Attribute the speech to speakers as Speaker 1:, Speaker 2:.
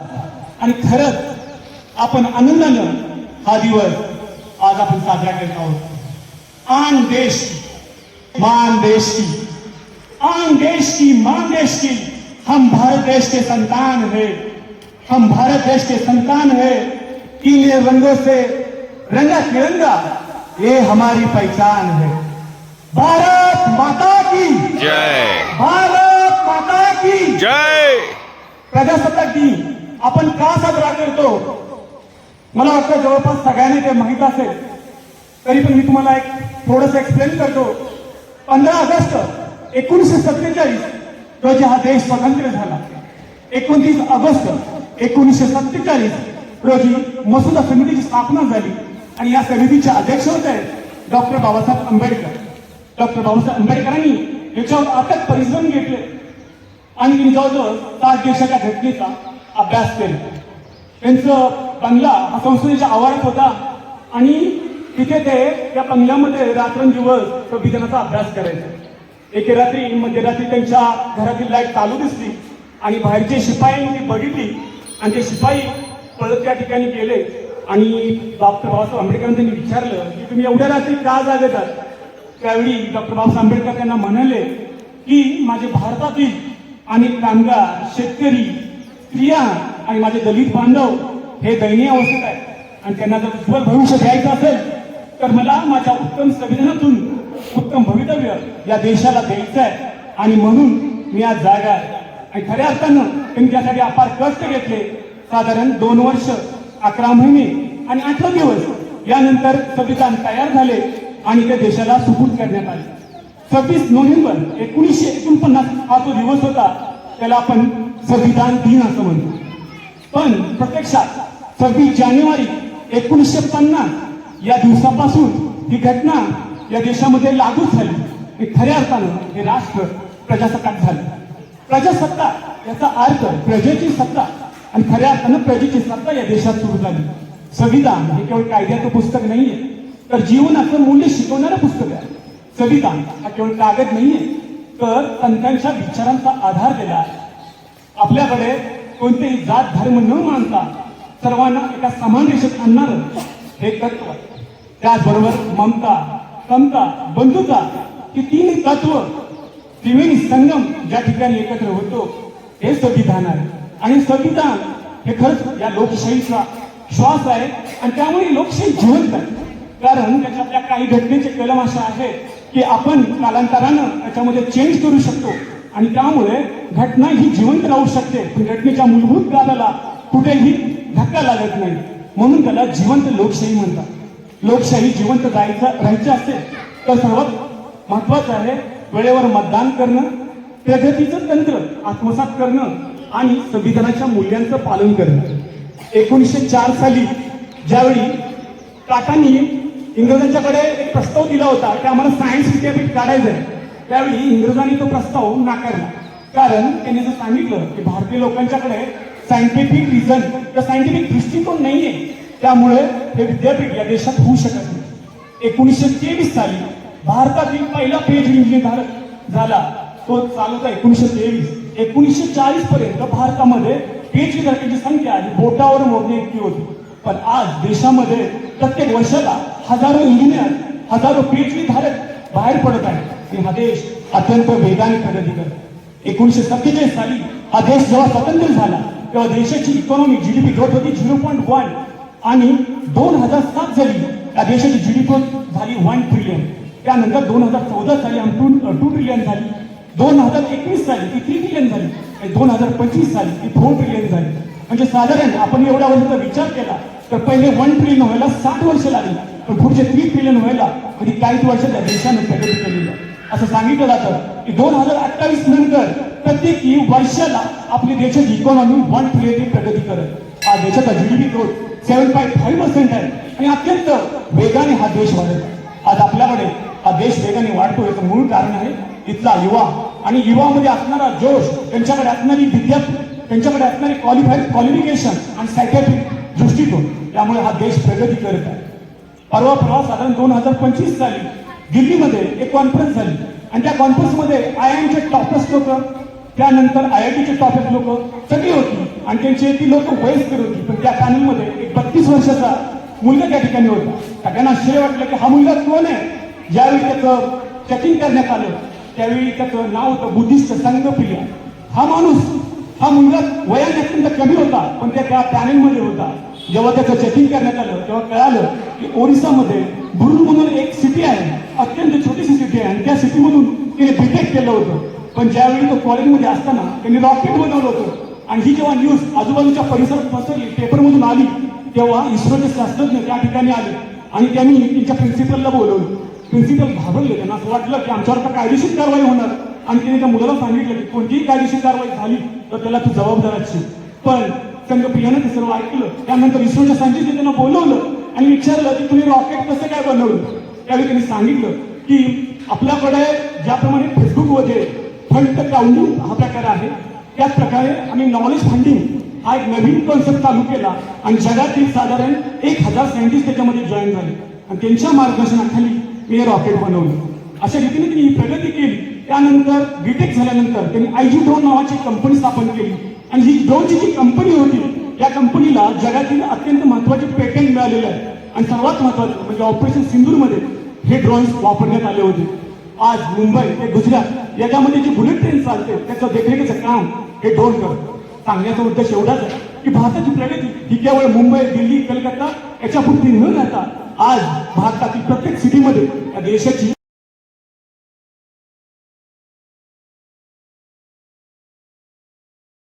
Speaker 1: आणि खरंच आपण आनंदानं हा दिवस आज आपण साजरा करत आहोत। आन देश की मान देश की, आन देश की मान देश की, हम भारत देश के संतान है, हम भारत देश के संतान है। तीन रंगों से रंगा तिरंगा ये हमारी पहचान है। भारत माता की
Speaker 2: जय,
Speaker 1: भारत माता की
Speaker 2: जय।
Speaker 1: प्रजासत्ताक दिन आपण का साजरा करतो मला वाटतं जवळपास सगळ्यांना ते माहीत असेल, तरी पण मी तुम्हाला एक थोडंसं एक्सप्लेन करतो। 15 ऑगस्ट 1947 रोजी हा देश स्वतंत्र झाला। 29 ऑगस्ट 1947 रोजी मसुदा समितीची स्थापना झाली आणि या समितीचे अध्यक्ष होते डॉक्टर बाबासाहेब आंबेडकर। डॉक्टर बाबासाहेब आंबेडकरांनी याच्यावर अथक परिश्रम घेतले आणि त्यांनी जवळजवळ 7 देशाच्या घटनेचा अभ्यास केला। त्यांचं बंगला हा संसदेच्या आवारात होता आणि तिथे ते त्या बंगल्यामध्ये रात्रंदिवस संविधानाचा अभ्यास करायचे। एके रात्री मध्यरात्री त्यांच्या घरातील लाईट चालू दिसली आणि बाहेरचे शिपायांनी ती बघितली आणि ते शिपाई पळत त्या ठिकाणी गेले आणि डॉक्टर बाबासाहेब आंबेडकरांनी त्यांनी विचारलं की तुम्ही एवढ्या रात्री का जागत आहात? त्यावेळी डॉक्टर बाबासाहेब आंबेडकर त्यांना म्हणाले की माझे भारतातील अनेक कामगार, शेतकरी, स्त्रिया आणि माझे दलित बांधव हे दयनीय अवस्थेत आहेत आणि त्यांना जर उज्ज्वल भविष्य द्यायचं असेल तर मला माझ्या उत्तम संविधानातून उत्तम भवितव्य या देशाला द्यायचं आहे आणि म्हणून मी आज जागा आहे। आणि खऱ्या अर्थानं त्यांनी त्यासाठी अपार कष्ट घेतले। साधारण 2 वर्ष 11 महिने आणि 18 दिवस यानंतर संविधान तयार झाले आणि ते देशाला सुपूर्द करण्यात आले। 26 नोव्हेंबर 1949 हा तो दिवस होता, त्याला आपण संविधान दिन असं म्हणतो। पण प्रत्यक्षात 26 जानेवारी 1950 या दिवसापासून ही घटना या देशामध्ये लागू झाली। खऱ्या अर्थानं हे राष्ट्र प्रजासत्ताक झाले। प्रजासत्ताक याचा अर्थ प्रजेची सत्ता आणि खऱ्या अर्थानं प्रजेची सत्ता या देशात सुरू झाली। संविधान हे केवळ कायद्याचं पुस्तक नाहीये, तर जीवनाचं मूल्य शिकवणारं पुस्तक आहे। संविधान हा केवळ कागद नाहीये, तर संतांच्या विचारांचा आधार दिला आहे। आपल्याकडे कोणतेही जात धर्म न मानता सर्वांना एका समान रेषेत आणणारं हे तत्व आहे। त्याचबरोबर ममता, समता, बंधुता ही 3 तत्व त्रिवेणी संगम ज्या ठिकाणी एकत्र होतो हे संविधान आहे। आणि संविधान हे खरंच या लोकशाहीचा श्वास आहे आणि त्यामुळे लोकशाही जिवंत आहे। कारण त्याच्यातल्या काही घटनेचे कलम असे आहेत की आपण कालांतरानं त्याच्यामध्ये चेंज करू शकतो आणि त्यामुळे घटना ही जिवंत राहू शकते, पण घटनेच्या मूलभूत काळाला कुठेही धक्का लागत नाही, म्हणून त्याला जिवंत लोकशाही म्हणतात। लोकशाही जिवंत राहायचं असेल तर सर्वात महत्वाचं आहे वेळेवर मतदान करणं, प्रगतीचं तंत्र आत्मसात करणं आणि संविधानाच्या मूल्यांचं पालन करणं। 1904 साली ज्यावेळी टाटांनी इंग्रजांच्याकडे एक प्रस्ताव दिला होता की आम्हाला सायन्स विद्यापीठ काढायचं आहे, त्यावेळी इंग्रजांनी तो प्रस्ताव नाकारला। कारण त्यांनी जर सांगितलं की भारतीय लोकांच्याकडे सायंटिफिक रिझन किंवा सायंटिफिक दृष्टिकोन नाहीये, त्यामुळे हे विद्यापीठ या देशात होऊ शकत नाही। 1923 साली भारतातील पहिला पीएचडी इंजिनियर झाला, तो चालू होता 1923। 1940 पर्यंत भारतामध्ये पीएचडी धारकांची संख्या ही बोटावर मोजणे इतकी होती, पण आज देशामध्ये प्रत्येक वर्षाला हजारो इंजिनियर, हजारो पीएचडी धारक बाहेर पडत आहेत आणि हा देश अत्यंत वेगाने प्रगती करतो। 1947 साली हा देश जेव्हा स्वतंत्र झाला तेव्हा देशाची इकॉनॉमी जीडीपी ग्रोथ होती 0.1 आणि 2007 साली या देशाची जीडीपी झाली 1 ट्रिलियन। त्यानंतर 2014 साली 2 ट्रिलियन झाली, 2021 साली ती 3 ट्रिलियन झाली आणि 2025 साली ती 4 ट्रिलियन झाली। म्हणजे साधारण आपण एवढ्या वर्षाचा विचार केला तर पहिले 1 ट्रिलियन व्हायला 60 वर्ष लागली, पण पुढचे 3 ट्रिलियन व्हायला कधी काहीच वर्षात देशाने प्रगती केलेली आहे। असं सांगितलं जातं की 2028 नंतर प्रत्येकी वर्षाला आपली देशाची इकॉनॉमी 1 ट्रिलियन प्रगती करत। हा देशाचा जीडीपी ग्रोथ 7.5% आहे आणि अत्यंत वेगाने हा देश वाढत आहे। आज आपल्याकडे हा देश वेगाने वाढतो याचं मूळ कारण आहे इथला युवा आणि युवामध्ये असणारा जोश, त्यांच्याकडे असणारी विद्या, त्यांच्याकडे असणारी क्वालिफिकेशन आणि सायंटिफिक दृष्टिकोन, त्यामुळे हा देश प्रगती करत आहे। परवा साधारण 2025 साली दिल्लीमध्ये एक कॉन्फरन्स झाली आणि त्या कॉन्फरन्समध्ये IIMचे टॉपर्स लोक त्यानंतर IITचे टॉप लोक सगळी होती आणि त्यांची ती लोक वयस्कर होती. पण त्या पॅनलमध्ये एक 32 वर्षाचा मुलगा त्या ठिकाणी होता. सगळ्यांना आश्चर्य वाटलं की हा मुलगा कोण आहे. ज्यावेळी त्याचं चेकिंग करण्यात आलं त्यावेळी त्याचं नाव होतं बुद्धिस्ट संघप्रिया. हा मुलगा वयाने अत्यंत कमी होता पण त्या पॅनेलमध्ये होता. जेव्हा त्याचं चेकिंग करण्यात आलं तेव्हा कळालं की ओरिसामध्ये बुरुल म्हणून एक सिटी आहे, अत्यंत छोटीशी सिटी आहे आणि त्या सिटीमधून तिने बीटेक केलं होतं. पण ज्यावेळी तो कॉलेजमध्ये असताना त्यांनी रॉकेट बनवलं होतं आणि ही जेव्हा न्यूज आजूबाजूच्या परिसरात पसरली, पेपरमधून आली, तेव्हा इस्रोचे शास्त्रज्ञ त्या ठिकाणी आले आणि त्यांनी त्यांच्या प्रिन्सिपलला बोलवलं. प्रिन्सिपल घाबरले. त्यांना असं वाटलं की आमच्यावर तर कायदेशीर कारवाई होणार आणि तिने त्या मुलाला सांगितलं की कोणतीही कायदेशीर कारवाई झाली तर त्याला तू जबाबदार असशील. पण संघप्रियानं ते सर्व ऐकलं. त्यानंतर इस्रोच्या सायंटिस्टने त्यांना बोलवलं आणि विचारलं की तुम्ही रॉकेट कसं काय बनवलं. त्यावेळी त्यांनी सांगितलं की आपल्याकडे ज्याप्रमाणे फेसबुकमध्ये फंड काउंटिंग हा प्रकार आहे त्याच प्रकारे आम्ही नॉलेज फंडिंग हा एक नवीन कॉन्सेप्ट चालू केला आणि जगातील साधारण 1000 सायंटिस्ट त्याच्यामध्ये जॉईन झाले आणि त्यांच्या मार्गदर्शनाखाली मी हे रॉकेट बनवलं. अशा रीतीने त्यांनी ही प्रगती केली. त्यानंतर बीटेक झाल्यानंतर त्यांनी IG ड्रोन नावाची कंपनी स्थापन केली आणि ही ड्रोनची जी कंपनी होती या कंपनीला जगातील अत्यंत महत्वाचे पेटंट मिळालेले आहे आणि सर्वात महत्वाचं म्हणजे ऑपरेशन सिंदूरमध्ये हे ड्रोन्स वापरण्यात आले होते. आज मुंबई ते गुजरात याच्यामध्ये जी बुलेट ट्रेन चालते त्याचं देखरेखीचं काम हे ड्रोन करतं. सांगण्याचा उद्देश एवढाच आहे की भारताची प्रगती ही केवळ मुंबई, दिल्ली, कलकत्ता याच्यापुरती न राहता आज भारतातील प्रत्येक सिटीमध्ये या देशाची